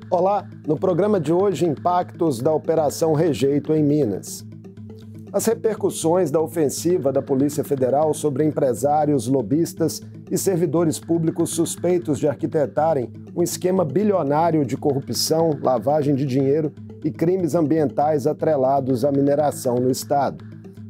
Olá, no programa de hoje, impactos da Operação Rejeito em Minas. As repercussões da ofensiva da Polícia Federal sobre empresários, lobistas e servidores públicos suspeitos de arquitetarem um esquema bilionário de corrupção, lavagem de dinheiro e crimes ambientais atrelados à mineração no estado.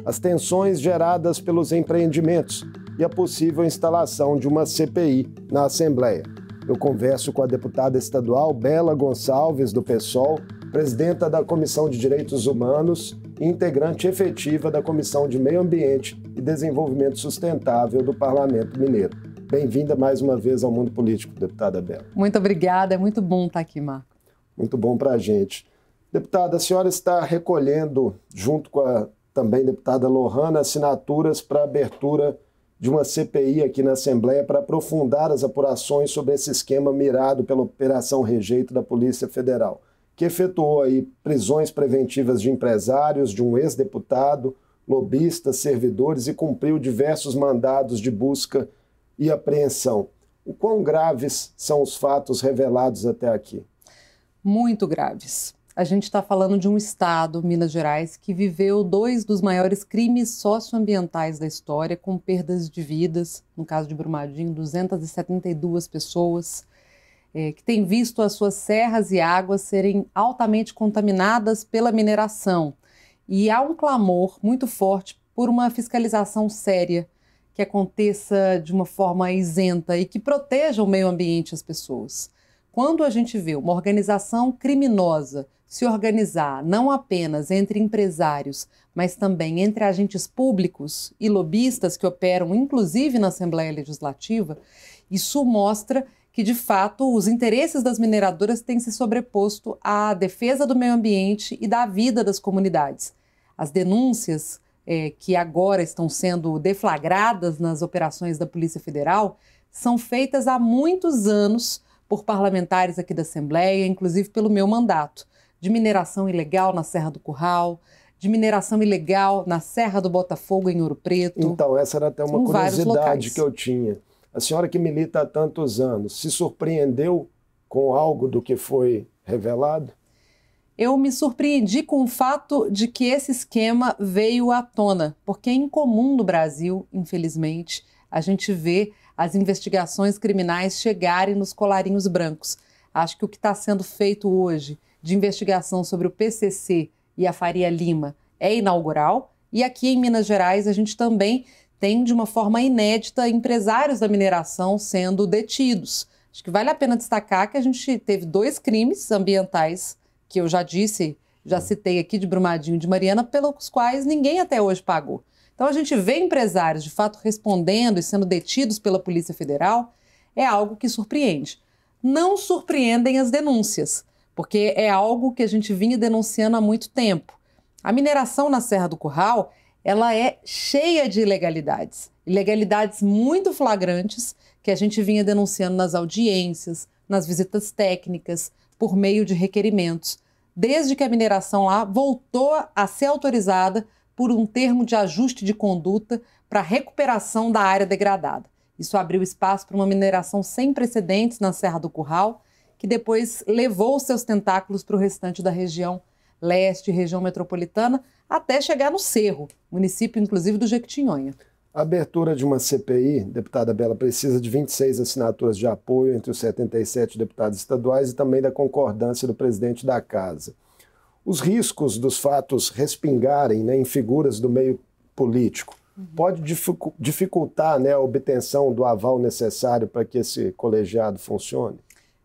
As tensões geradas pelos empreendimentos e a possível instalação de uma CPI na Assembleia. Eu converso com a deputada estadual Bela Gonçalves, do PSOL, presidenta da Comissão de Direitos Humanos e integrante efetiva da Comissão de Meio Ambiente e Desenvolvimento Sustentável do Parlamento Mineiro. Bem-vinda mais uma vez ao Mundo Político, deputada Bela. Muito obrigada, é muito bom estar aqui, Marco. Muito bom para a gente. Deputada, a senhora está recolhendo, junto com a também deputada Lohana, assinaturas para a abertura de uma CPI aqui na Assembleia para aprofundar as apurações sobre esse esquema mirado pela Operação Rejeito da Polícia Federal, que efetuou aí prisões preventivas de empresários, de um ex-deputado, lobistas, servidores e cumpriu diversos mandados de busca e apreensão. O quão graves são os fatos revelados até aqui? Muito graves. A gente está falando de um estado, Minas Gerais, que viveu dois dos maiores crimes socioambientais da história, com perdas de vidas, no caso de Brumadinho, 272 pessoas, que tem visto as suas serras e águas serem altamente contaminadas pela mineração. E há um clamor muito forte por uma fiscalização séria, que aconteça de uma forma isenta e que proteja o meio ambiente e as pessoas. Quando a gente vê uma organização criminosa se organizar não apenas entre empresários, mas também entre agentes públicos e lobistas que operam inclusive na Assembleia Legislativa, isso mostra que, de fato, os interesses das mineradoras têm se sobreposto à defesa do meio ambiente e da vida das comunidades. As denúncias que agora estão sendo deflagradas nas operações da Polícia Federal são feitas há muitos anos por parlamentares aqui da Assembleia, inclusive pelo meu mandato, de mineração ilegal na Serra do Curral, de mineração ilegal na Serra do Botafogo, em Ouro Preto. Então, essa era até uma curiosidade que eu tinha. A senhora que milita há tantos anos, se surpreendeu com algo do que foi revelado? Eu me surpreendi com o fato de que esse esquema veio à tona, porque é incomum no Brasil, infelizmente, a gente vê as investigações criminais chegarem nos colarinhos brancos. Acho que o que está sendo feito hoje de investigação sobre o PCC e a Faria Lima é inaugural, e aqui em Minas Gerais a gente também tem, de uma forma inédita, empresários da mineração sendo detidos. Acho que vale a pena destacar que a gente teve dois crimes ambientais, que eu já citei aqui, de Brumadinho e de Mariana, pelos quais ninguém até hoje pagou. Então a gente vê empresários de fato respondendo e sendo detidos pela Polícia Federal, é algo que surpreende. Não surpreendem as denúncias, porque é algo que a gente vinha denunciando há muito tempo. A mineração na Serra do Curral, ela é cheia de ilegalidades. Ilegalidades muito flagrantes que a gente vinha denunciando nas audiências, nas visitas técnicas, por meio de requerimentos, desde que a mineração lá voltou a ser autorizada por um termo de ajuste de conduta para recuperação da área degradada. Isso abriu espaço para uma mineração sem precedentes na Serra do Curral, que depois levou os seus tentáculos para o restante da região leste, região metropolitana, até chegar no Cerro, município inclusive do Jequitinhonha. A abertura de uma CPI, deputada Bela, precisa de 26 assinaturas de apoio entre os 77 deputados estaduais e também da concordância do presidente da Casa. Os riscos dos fatos respingarem, né, em figuras do meio político pode dificultar, né, a obtenção do aval necessário para que esse colegiado funcione?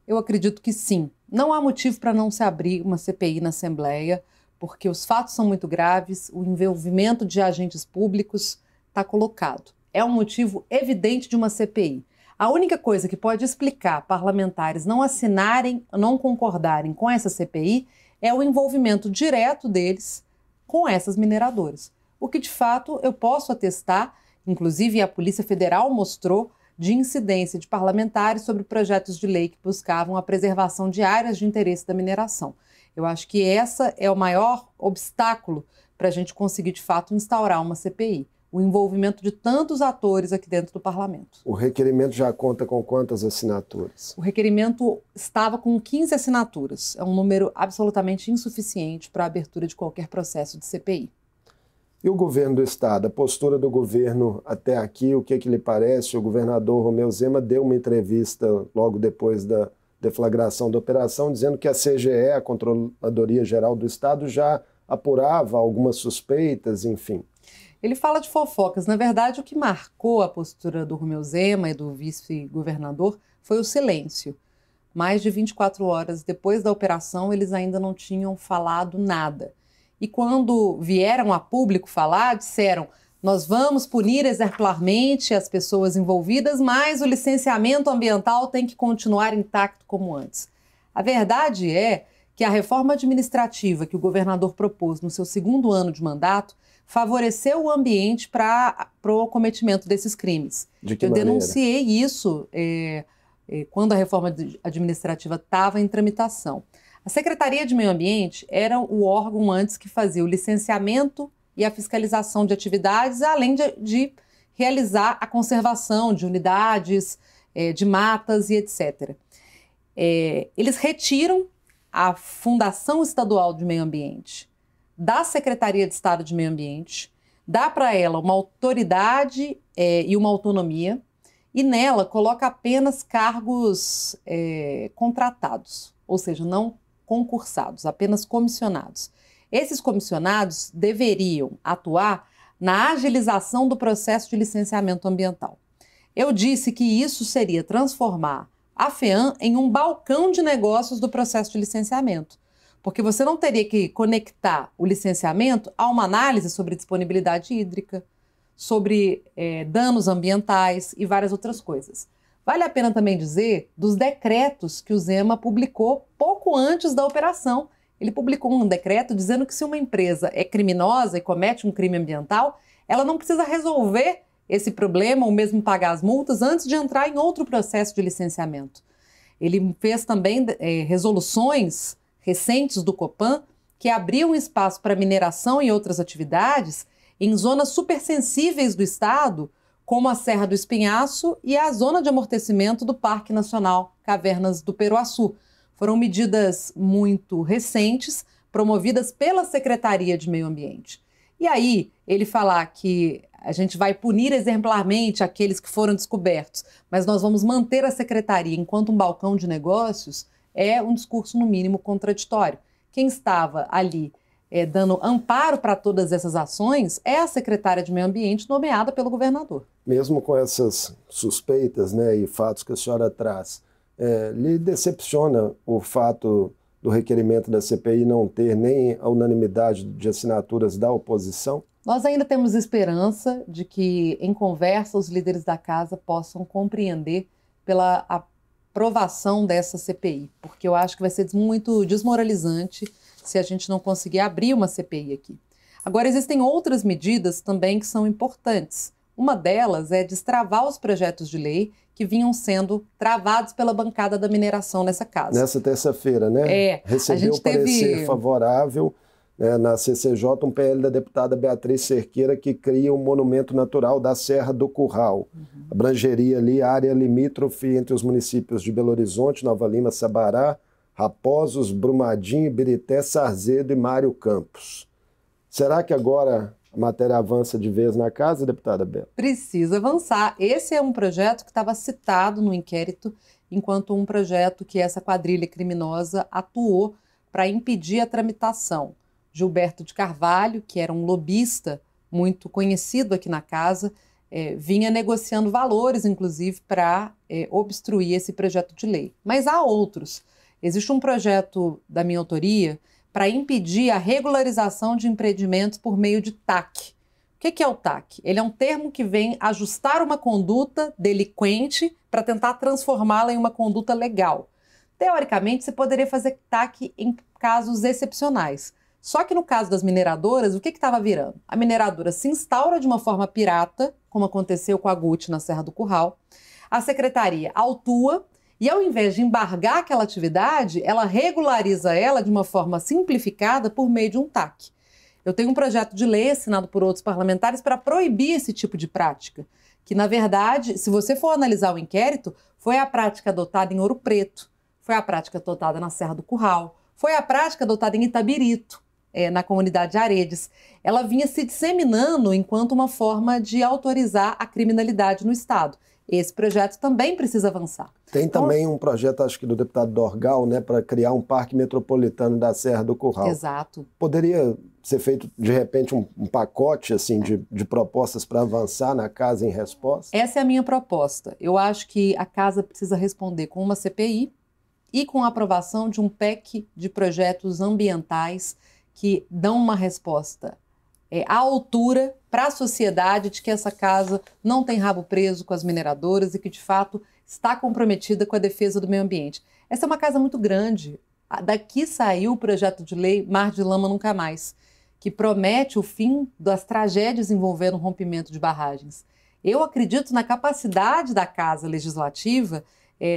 Eu acredito que sim. Não há motivo para não se abrir uma CPI na Assembleia, porque os fatos são muito graves, o envolvimento de agentes públicos está colocado. É um motivo evidente de uma CPI. A única coisa que pode explicar parlamentares não assinarem, não concordarem com essa CPI é o envolvimento direto deles com essas mineradoras. O que, de fato, eu posso atestar, inclusive a Polícia Federal mostrou, de incidência de parlamentares sobre projetos de lei que buscavam a preservação de áreas de interesse da mineração. Eu acho que essa é o maior obstáculo para a gente conseguir, de fato, instaurar uma CPI. o envolvimento de tantos atores aqui dentro do parlamento. O requerimento já conta com quantas assinaturas? O requerimento estava com 15 assinaturas. É um número absolutamente insuficiente para a abertura de qualquer processo de CPI. E o governo do Estado? A postura do governo até aqui, o que lhe parece? O governador Romeu Zema deu uma entrevista logo depois da deflagração da operação, dizendo que a CGE, a Controladoria Geral do Estado, já apurava algumas suspeitas, enfim. Ele fala de fofocas. Na verdade, o que marcou a postura do Romeu Zema e do vice-governador foi o silêncio. Mais de 24 horas depois da operação, eles ainda não tinham falado nada. E quando vieram a público falar, disseram: nós vamos punir exemplarmente as pessoas envolvidas, mas o licenciamento ambiental tem que continuar intacto como antes. A verdade é que a reforma administrativa que o governador propôs no seu segundo ano de mandato favoreceu o ambiente para o cometimento desses crimes. De que Eu maneira? denunciei isso quando a reforma administrativa estava em tramitação. A Secretaria de Meio Ambiente era o órgão antes que fazia o licenciamento e a fiscalização de atividades, além de realizar a conservação de unidades, de matas e etc. Eles retiram a Fundação Estadual de Meio Ambiente da Secretaria de Estado de Meio Ambiente, dá para ela uma autoridade e uma autonomia, e nela coloca apenas cargos contratados, ou seja, não concursados, apenas comissionados. Esses comissionados deveriam atuar na agilização do processo de licenciamento ambiental. Eu disse que isso seria transformar a FEAM em um balcão de negócios do processo de licenciamento, porque você não teria que conectar o licenciamento a uma análise sobre disponibilidade hídrica, sobre danos ambientais e várias outras coisas. Vale a pena também dizer dos decretos que o Zema publicou pouco antes da operação. Ele publicou um decreto dizendo que se uma empresa é criminosa e comete um crime ambiental, ela não precisa resolver esse problema ou mesmo pagar as multas antes de entrar em outro processo de licenciamento. Ele fez também resoluções recentes do Copan que abriam espaço para mineração e outras atividades em zonas supersensíveis do estado, como a Serra do Espinhaço e a zona de amortecimento do Parque Nacional Cavernas do Peruaçu. Foram medidas muito recentes, promovidas pela Secretaria de Meio Ambiente. E aí, ele falar que a gente vai punir exemplarmente aqueles que foram descobertos, mas nós vamos manter a Secretaria enquanto um balcão de negócios, é um discurso, no mínimo, contraditório. Quem estava ali dando amparo para todas essas ações é a secretária de Meio Ambiente nomeada pelo governador. Mesmo com essas suspeitas, né, e fatos que a senhora traz, lhe decepciona o fato do requerimento da CPI não ter nem a unanimidade de assinaturas da oposição? Nós ainda temos esperança de que, em conversa, os líderes da casa possam compreender pela aprovação dessa CPI, porque eu acho que vai ser muito desmoralizante se a gente não conseguir abrir uma CPI aqui. Agora, existem outras medidas também que são importantes. Uma delas é destravar os projetos de lei que vinham sendo travados pela bancada da mineração nessa casa. Nessa terça-feira, né? Recebeu o parecer favorável na CCJ, um PL da deputada Beatriz Cerqueira, que cria um monumento natural da Serra do Curral. Abrangeria ali a área limítrofe entre os municípios de Belo Horizonte, Nova Lima, Sabará, Raposos, Brumadinho, Ibirité, Sarzedo e Mário Campos. Será que agora a matéria avança de vez na casa, deputada Bela? Precisa avançar. Esse é um projeto que estava citado no inquérito enquanto um projeto que essa quadrilha criminosa atuou para impedir a tramitação. Gilberto de Carvalho, que era um lobista muito conhecido aqui na casa, vinha negociando valores, inclusive, para obstruir esse projeto de lei. Mas há outros. Existe um projeto da minha autoria para impedir a regularização de empreendimentos por meio de TAC. O que é o TAC? Ele é um termo que vem ajustar uma conduta delinquente para tentar transformá-la em uma conduta legal. Teoricamente, você poderia fazer TAC em casos excepcionais. Só que no caso das mineradoras, o que estava virando? A mineradora se instaura de uma forma pirata, como aconteceu com a Gucci na Serra do Curral. A secretaria autua e, ao invés de embargar aquela atividade, ela regulariza ela de uma forma simplificada por meio de um TAC. Eu tenho um projeto de lei assinado por outros parlamentares para proibir esse tipo de prática, que, na verdade, se você for analisar o inquérito, foi a prática adotada em Ouro Preto, foi a prática adotada na Serra do Curral, foi a prática adotada em Itabirito, na comunidade de Aredes. Ela vinha se disseminando enquanto uma forma de autorizar a criminalidade no Estado. Esse projeto também precisa avançar. Tem também um projeto, acho que do deputado Dorgal, né, para criar um parque metropolitano da Serra do Curral. Exato. Poderia ser feito, de repente, um pacote assim, de propostas para avançar na casa em resposta? Essa é a minha proposta. Eu acho que a casa precisa responder com uma CPI e com a aprovação de um PEC de projetos ambientais que dão uma resposta à altura para a sociedade de que essa casa não tem rabo preso com as mineradoras e que, de fato, está comprometida com a defesa do meio ambiente. Essa é uma casa muito grande. Daqui saiu o projeto de lei Mar de Lama Nunca Mais, que promete o fim das tragédias envolvendo o rompimento de barragens. Eu acredito na capacidade da Casa Legislativa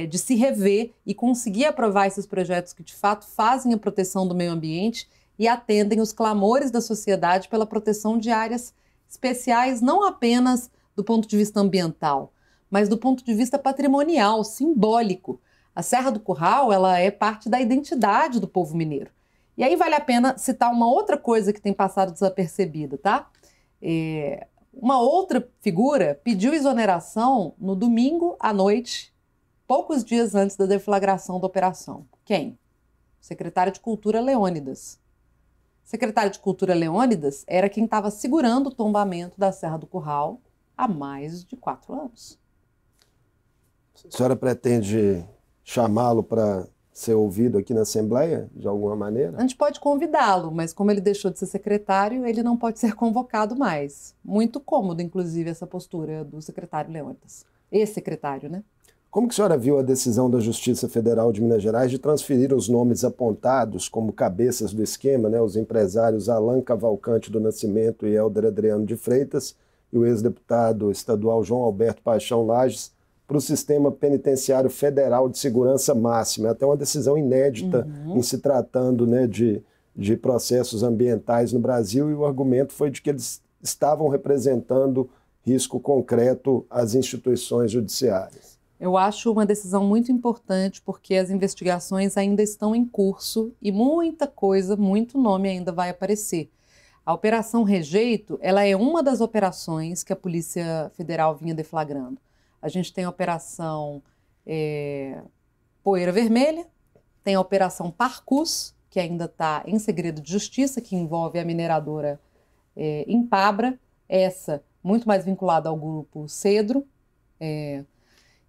de se rever e conseguir aprovar esses projetos que, de fato, fazem a proteção do meio ambiente e atendem os clamores da sociedade pela proteção de áreas especiais, não apenas do ponto de vista ambiental, mas do ponto de vista patrimonial, simbólico. A Serra do Curral, ela é parte da identidade do povo mineiro. E aí vale a pena citar uma outra coisa que tem passado desapercebida, tá? Uma outra figura pediu exoneração no domingo à noite, poucos dias antes da deflagração da operação. Quem? O secretário de Cultura Leônidas. O secretário de Cultura Leônidas era quem estava segurando o tombamento da Serra do Curral há mais de 4 anos. A senhora pretende chamá-lo para ser ouvido aqui na Assembleia, de alguma maneira? A gente pode convidá-lo, mas como ele deixou de ser secretário, ele não pode ser convocado mais. Muito cômodo, inclusive, essa postura do secretário Leônidas. Ex-secretário, né? Como que a senhora viu a decisão da Justiça Federal de Minas Gerais de transferir os nomes apontados como cabeças do esquema, né, os empresários Alan Cavalcante do Nascimento e Helder Adriano de Freitas e o ex-deputado estadual João Alberto Paixão Lages, para o Sistema Penitenciário Federal de Segurança Máxima? É até uma decisão inédita em se tratando, né, de processos ambientais no Brasil, e o argumento foi de que eles estavam representando risco concreto às instituições judiciárias. Eu acho uma decisão muito importante porque as investigações ainda estão em curso e muita coisa, muito nome ainda vai aparecer. A Operação Rejeito, ela é uma das operações que a Polícia Federal vinha deflagrando. A gente tem a Operação Poeira Vermelha, tem a Operação Parcus, que ainda está em segredo de justiça, que envolve a mineradora Impabra, essa muito mais vinculada ao grupo Cedro.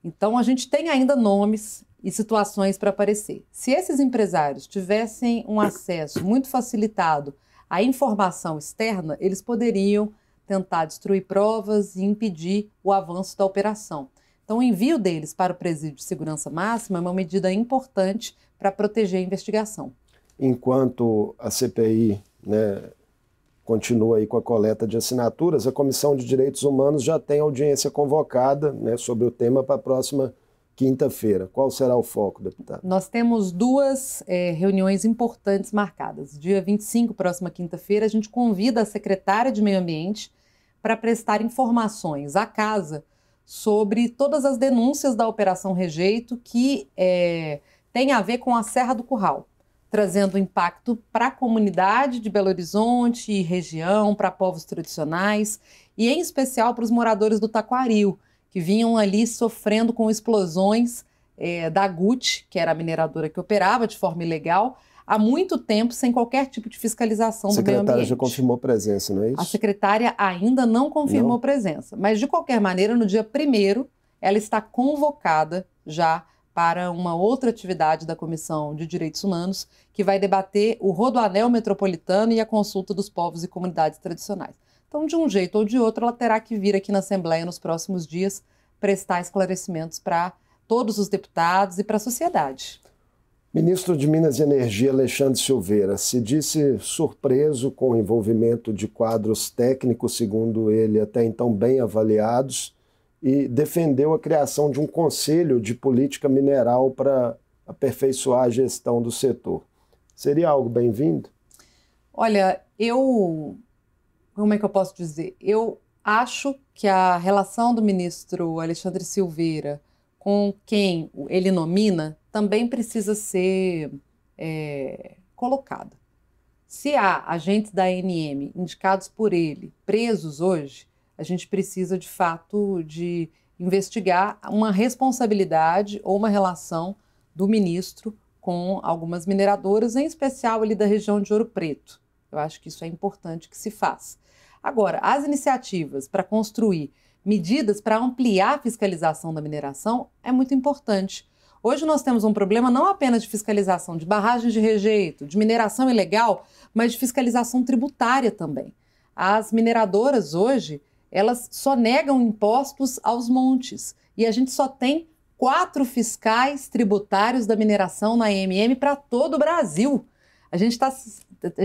Então, a gente tem ainda nomes e situações para aparecer. Se esses empresários tivessem um acesso muito facilitado à informação externa, eles poderiam tentar destruir provas e impedir o avanço da operação. Então, o envio deles para o Presídio de Segurança Máxima é uma medida importante para proteger a investigação. Enquanto a CPI, né, continua aí com a coleta de assinaturas, a Comissão de Direitos Humanos já tem audiência convocada, né, sobre o tema para a próxima quinta-feira. Qual será o foco, deputado? Nós temos 2 reuniões importantes marcadas. Dia 25, próxima quinta-feira, a gente convida a secretária de Meio Ambiente para prestar informações à casa sobre todas as denúncias da Operação Rejeito que tem a ver com a Serra do Curral, trazendo impacto para a comunidade de Belo Horizonte e região, para povos tradicionais e, em especial, para os moradores do Taquaril, que vinham ali sofrendo com explosões da GUT, que era a mineradora que operava de forma ilegal, há muito tempo, sem qualquer tipo de fiscalização do meio ambiente. A secretária já confirmou presença, não é isso? A secretária ainda não confirmou presença, mas, de qualquer maneira, no dia 1º, ela está convocada já para uma outra atividade da Comissão de Direitos Humanos, que vai debater o Rodoanel Metropolitano e a consulta dos povos e comunidades tradicionais. Então, de um jeito ou de outro, ela terá que vir aqui na Assembleia nos próximos dias prestar esclarecimentos para todos os deputados e para a sociedade. Ministro de Minas e Energia, Alexandre Silveira, se disse surpreso com o envolvimento de quadros técnicos, segundo ele, até então bem avaliados, e defendeu a criação de um conselho de política mineral para aperfeiçoar a gestão do setor. Seria algo bem-vindo? Olha, como é que eu posso dizer? Eu acho que a relação do ministro Alexandre Silveira com quem ele nomina também precisa ser colocada. Se há agentes da ANM indicados por ele presos hoje, a gente precisa, de fato, de investigar uma responsabilidade ou uma relação do ministro com algumas mineradoras, em especial ali da região de Ouro Preto. Eu acho que isso é importante que se faça. Agora, as iniciativas para construir medidas para ampliar a fiscalização da mineração é muito importante. Hoje nós temos um problema não apenas de fiscalização de barragens de rejeito, de mineração ilegal, mas de fiscalização tributária também. As mineradoras hoje, elas só negam impostos aos montes e a gente só tem 4 fiscais tributários da mineração na AMM para todo o Brasil. A gente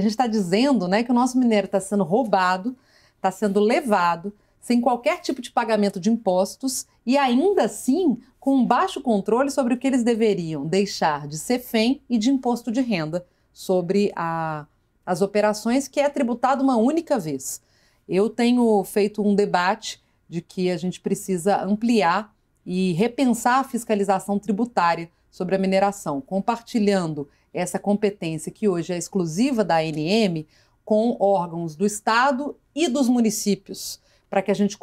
está dizendo, né, que o nosso minério está sendo roubado, está sendo levado, sem qualquer tipo de pagamento de impostos e ainda assim com um baixo controle sobre o que eles deveriam deixar de CEFEM e de imposto de renda sobre as operações, que é tributado uma única vez. Eu tenho feito um debate de que a gente precisa ampliar e repensar a fiscalização tributária sobre a mineração, compartilhando essa competência que hoje é exclusiva da ANM com órgãos do Estado e dos municípios, para que a gente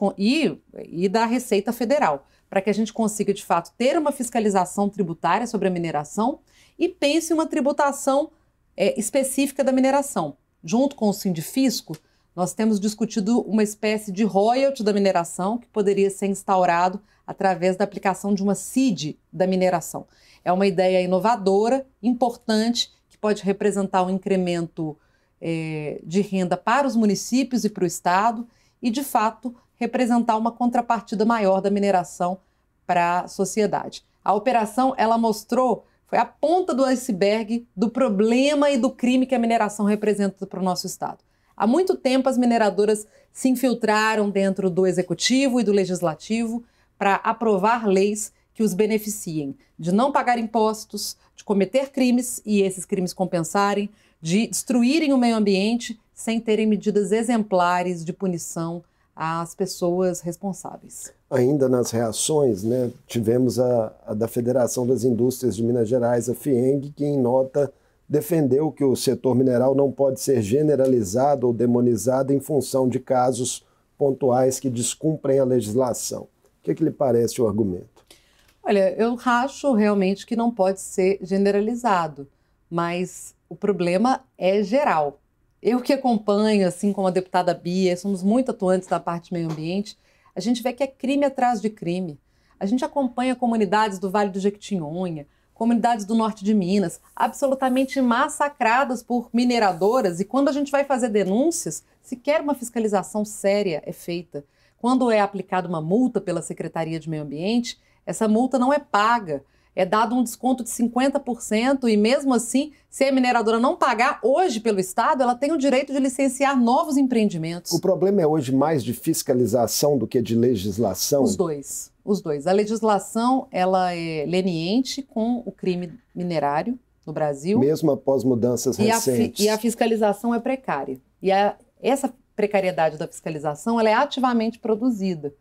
e da Receita Federal, para que a gente consiga, de fato, ter uma fiscalização tributária sobre a mineração e pense uma tributação específica da mineração. Junto com o Sindifisco, nós temos discutido uma espécie de royalty da mineração que poderia ser instaurado através da aplicação de uma CID da mineração. É uma ideia inovadora, importante, que pode representar um incremento de renda para os municípios e para o Estado e, de fato, representar uma contrapartida maior da mineração para a sociedade. A operação, ela mostrou, foi a ponta do iceberg do problema e do crime que a mineração representa para o nosso Estado. Há muito tempo as mineradoras se infiltraram dentro do Executivo e do Legislativo para aprovar leis que os beneficiem de não pagar impostos, de cometer crimes e esses crimes compensarem, de destruírem o meio ambiente sem terem medidas exemplares de punição às pessoas responsáveis. Ainda nas reações, né, tivemos a da Federação das Indústrias de Minas Gerais, a FIENG, que em nota defendeu que o setor mineral não pode ser generalizado ou demonizado em função de casos pontuais que descumprem a legislação. O que lhe parece o argumento? Olha, eu acho realmente que não pode ser generalizado, mas o problema é geral. Eu que acompanho, assim como a deputada Bia, somos muito atuantes na parte de meio ambiente, a gente vê que é crime atrás de crime. A gente acompanha comunidades do Vale do Jequitinhonha, comunidades do norte de Minas, absolutamente massacradas por mineradoras, e quando a gente vai fazer denúncias, sequer uma fiscalização séria é feita. Quando é aplicada uma multa pela Secretaria de Meio Ambiente, essa multa não é paga. É dado um desconto de 50% e mesmo assim, se a mineradora não pagar hoje pelo Estado, ela tem o direito de licenciar novos empreendimentos. O problema é hoje mais de fiscalização do que de legislação? Os dois. A legislação, ela é leniente com o crime minerário no Brasil. Mesmo após mudanças recentes. E a fiscalização é precária. E essa precariedade da fiscalização, ela é ativamente produzida.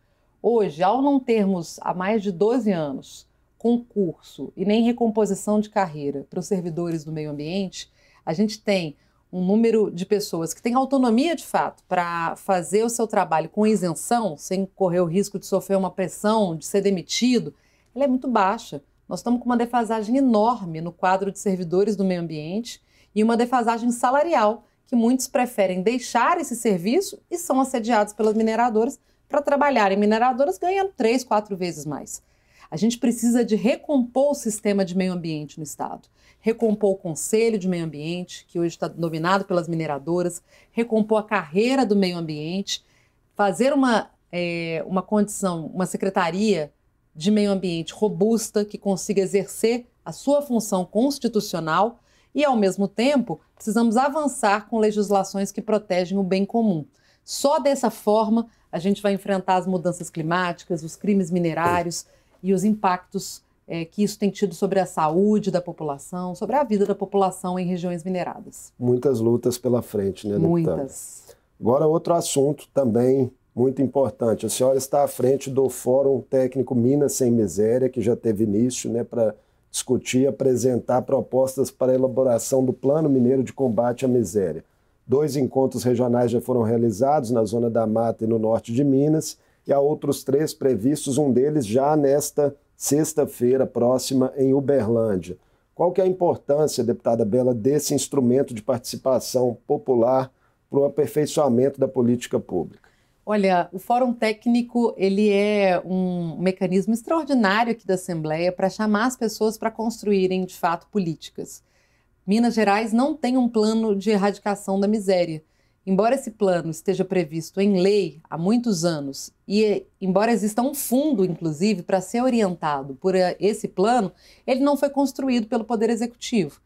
Hoje, ao não termos há mais de 12 anos concurso e nem recomposição de carreira para os servidores do meio ambiente, a gente tem um número de pessoas que têm autonomia de fato para fazer o seu trabalho com isenção, sem correr o risco de sofrer uma pressão, de ser demitido, ela é muito baixa. Nós estamos com uma defasagem enorme no quadro de servidores do meio ambiente e uma defasagem salarial, que muitos preferem deixar esse serviço e são assediados pelas mineradoras para trabalhar em mineradoras ganhando 3, 4 vezes mais. A gente precisa de recompor o sistema de meio ambiente no Estado, recompor o Conselho de Meio Ambiente, que hoje está dominado pelas mineradoras, recompor a carreira do meio ambiente, fazer uma condição, uma secretaria de meio ambiente robusta, que consiga exercer a sua função constitucional e, ao mesmo tempo, precisamos avançar com legislações que protegem o bem comum. Só dessa forma a gente vai enfrentar as mudanças climáticas, os crimes minerários e os impactos que isso tem tido sobre a saúde da população, sobre a vida da população em regiões mineradas. Muitas lutas pela frente, né, deputada? Muitas. Agora, outro assunto também muito importante. A senhora está à frente do Fórum Técnico Minas Sem Miséria, que já teve início, né, para discutir e apresentar propostas para a elaboração do Plano Mineiro de Combate à Miséria. 2 encontros regionais já foram realizados na Zona da Mata e no norte de Minas, e há outros 3 previstos, um deles já nesta sexta-feira próxima em Uberlândia. Qual que é a importância, deputada Bela, desse instrumento de participação popular para o aperfeiçoamento da política pública? Olha, o Fórum Técnico, ele é um mecanismo extraordinário aqui da Assembleia para chamar as pessoas para construírem, de fato, políticas. Minas Gerais não tem um plano de erradicação da miséria. Embora esse plano esteja previsto em lei há muitos anos e embora exista um fundo, inclusive, para ser orientado por esse plano, ele não foi construído pelo Poder Executivo.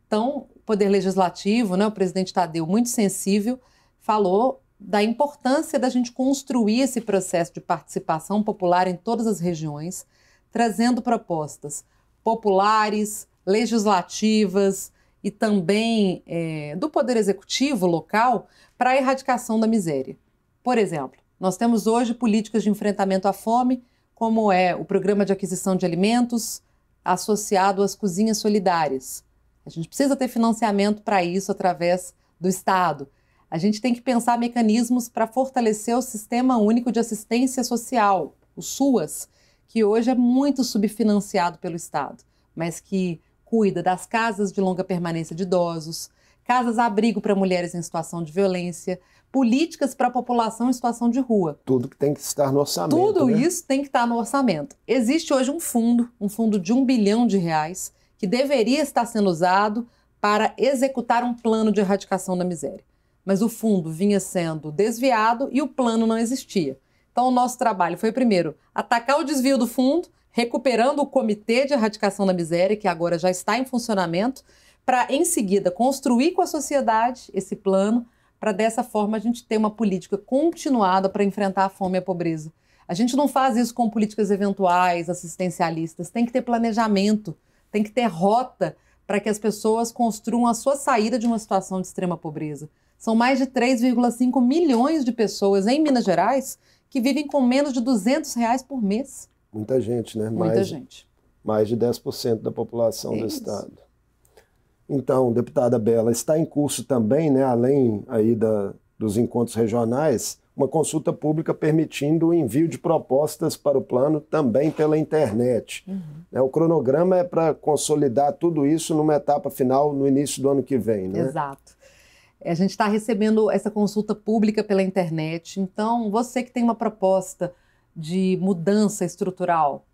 Então, o Poder Legislativo, né, o presidente Tadeu, muito sensível, falou da importância da gente construir esse processo de participação popular em todas as regiões, trazendo propostas populares, legislativas e também do Poder Executivo local para a erradicação da miséria. Por exemplo, nós temos hoje políticas de enfrentamento à fome, como é o Programa de Aquisição de Alimentos associado às cozinhas solidárias. A gente precisa ter financiamento para isso através do Estado. A gente tem que pensar mecanismos para fortalecer o Sistema Único de Assistência Social, o SUAS, que hoje é muito subfinanciado pelo Estado, mas que cuida das casas de longa permanência de idosos, casas-abrigo para mulheres em situação de violência, políticas para a população em situação de rua. Tudo que tem que estar no orçamento. Tudo, né? Isso Isso tem que estar no orçamento. Existe hoje um fundo de R$1 bilhão, que deveria estar sendo usado para executar um plano de erradicação da miséria. Mas o fundo vinha sendo desviado e o plano não existia. Então, o nosso trabalho foi, primeiro, atacar o desvio do fundo, recuperando o Comitê de Erradicação da Miséria, que agora já está em funcionamento, para, em seguida, construir com a sociedade esse plano, para, dessa forma, a gente ter uma política continuada para enfrentar a fome e a pobreza. A gente não faz isso com políticas eventuais, assistencialistas, tem que ter planejamento, tem que ter rota para que as pessoas construam a sua saída de uma situação de extrema pobreza. São mais de 3,5 milhões de pessoas em Minas Gerais que vivem com menos de R$200 por mês. Muita gente, né? Muita gente. Mais de 10% da população do estado. Então, deputada Bela, está em curso também, né, além aí dos encontros regionais, uma consulta pública permitindo o envio de propostas para o plano também pela internet. O cronograma é para consolidar tudo isso numa etapa final no início do ano que vem, né? Exato. A gente está recebendo essa consulta pública pela internet, então você que tem uma proposta de mudança estrutural,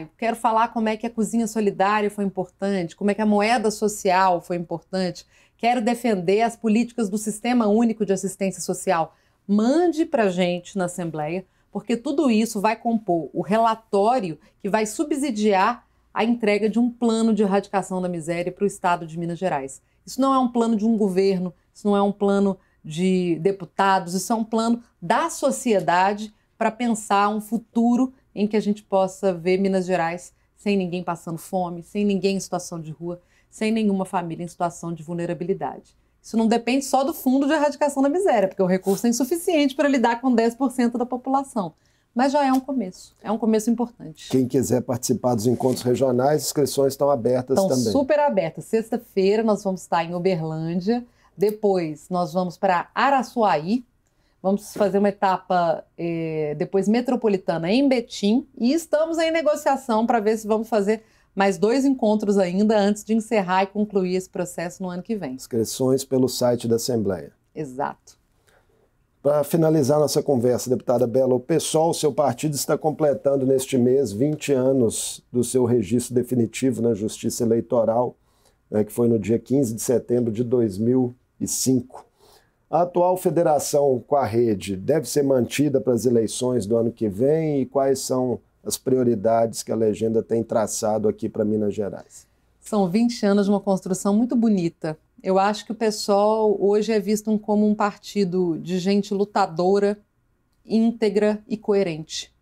eu quero falar como é que a cozinha solidária foi importante, como é que a moeda social foi importante, quero defender as políticas do Sistema Único de Assistência Social, mande para a gente na Assembleia, porque tudo isso vai compor o relatório que vai subsidiar a entrega de um plano de erradicação da miséria para o estado de Minas Gerais. Isso não é um plano de um governo, isso não é um plano de deputados, isso é um plano da sociedade para pensar um futuro em que a gente possa ver Minas Gerais sem ninguém passando fome, sem ninguém em situação de rua, sem nenhuma família em situação de vulnerabilidade. Isso não depende só do Fundo de Erradicação da Miséria, porque o recurso é insuficiente para lidar com 10% da população. Mas já é um começo importante. Quem quiser participar dos encontros regionais, inscrições estão abertas também. Estão super abertas. Sexta-feira nós vamos estar em Uberlândia, depois nós vamos para Araçuaí, vamos fazer uma etapa depois metropolitana em Betim e estamos em negociação para ver se vamos fazer mais 2 encontros ainda antes de encerrar e concluir esse processo no ano que vem. Inscrições pelo site da Assembleia. Exato. Para finalizar nossa conversa, deputada Bela, o PSOL, seu partido, está completando neste mês 20 anos do seu registro definitivo na Justiça Eleitoral, que foi no dia 15 de setembro de 2005. A atual federação com a rede deve ser mantida para as eleições do ano que vem e quais são as prioridades que a legenda tem traçado aqui para Minas Gerais? São 20 anos de uma construção muito bonita. Eu acho que o PSOL hoje é visto como um partido de gente lutadora, íntegra e coerente.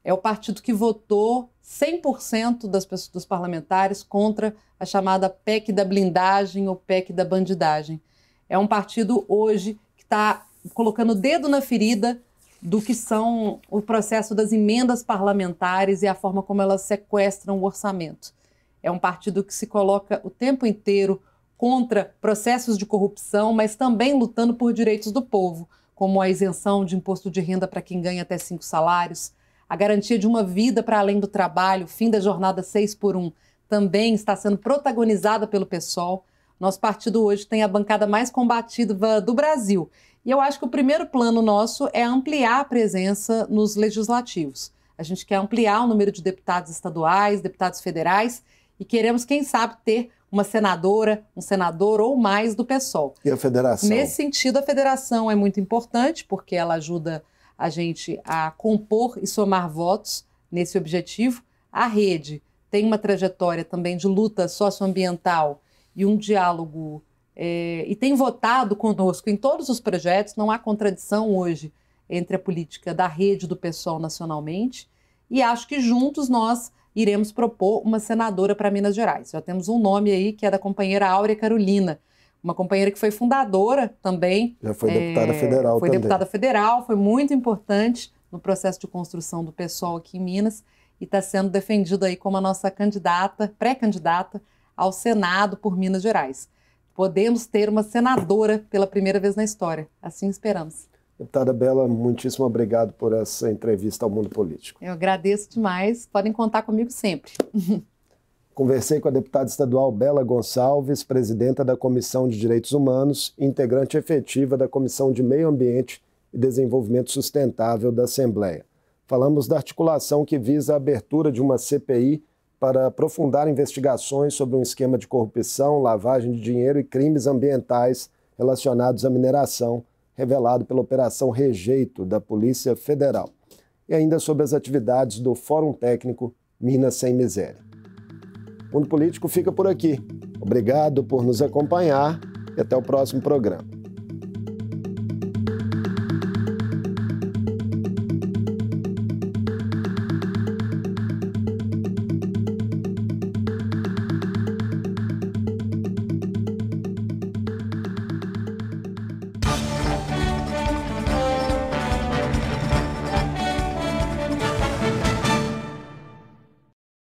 é o partido que votou 100% dos parlamentares contra a chamada PEC da blindagem ou PEC da bandidagem. É um partido hoje que está colocando o dedo na ferida do que são o processo das emendas parlamentares e a forma como elas sequestram o orçamento. É um partido que se coloca o tempo inteiro contra processos de corrupção, mas também lutando por direitos do povo, como a isenção de imposto de renda para quem ganha até 5 salários, a garantia de uma vida para além do trabalho, o fim da jornada 6x1, também está sendo protagonizada pelo PSOL. Nosso partido hoje tem a bancada mais combativa do Brasil. E eu acho que o primeiro plano nosso é ampliar a presença nos legislativos. A gente quer ampliar o número de deputados estaduais, deputados federais e queremos, quem sabe, ter uma senadora, um senador ou mais do PSOL. E a federação? Nesse sentido, a federação é muito importante porque ela ajuda a gente a compor e somar votos nesse objetivo. A rede tem uma trajetória também de luta socioambiental e um diálogo e tem votado conosco em todos os projetos. Não há contradição hoje entre a política da rede do PSOL nacionalmente e acho que juntos nós iremos propor uma senadora para Minas Gerais. Já temos um nome aí que é da companheira Áurea Carolina, uma companheira que foi fundadora também. Já foi deputada federal foi também. Deputada federal, foi muito importante no processo de construção do PSOL aqui em Minas e está sendo defendida aí como a nossa candidata, pré-candidata ao Senado por Minas Gerais. Podemos ter uma senadora pela primeira vez na história. Assim esperamos. Deputada Bela, muitíssimo obrigado por essa entrevista ao Mundo Político. Eu agradeço demais. Podem contar comigo sempre. Conversei com a deputada estadual Bela Gonçalves, presidenta da Comissão de Direitos Humanos e integrante efetiva da Comissão de Meio Ambiente e Desenvolvimento Sustentável da Assembleia. Falamos da articulação que visa a abertura de uma CPI para aprofundar investigações sobre um esquema de corrupção, lavagem de dinheiro e crimes ambientais relacionados à mineração, revelado pela Operação Rejeito da Polícia Federal. E ainda sobre as atividades do Fórum Técnico Minas Sem Miséria. O Mundo Político fica por aqui. Obrigado por nos acompanhar e até o próximo programa.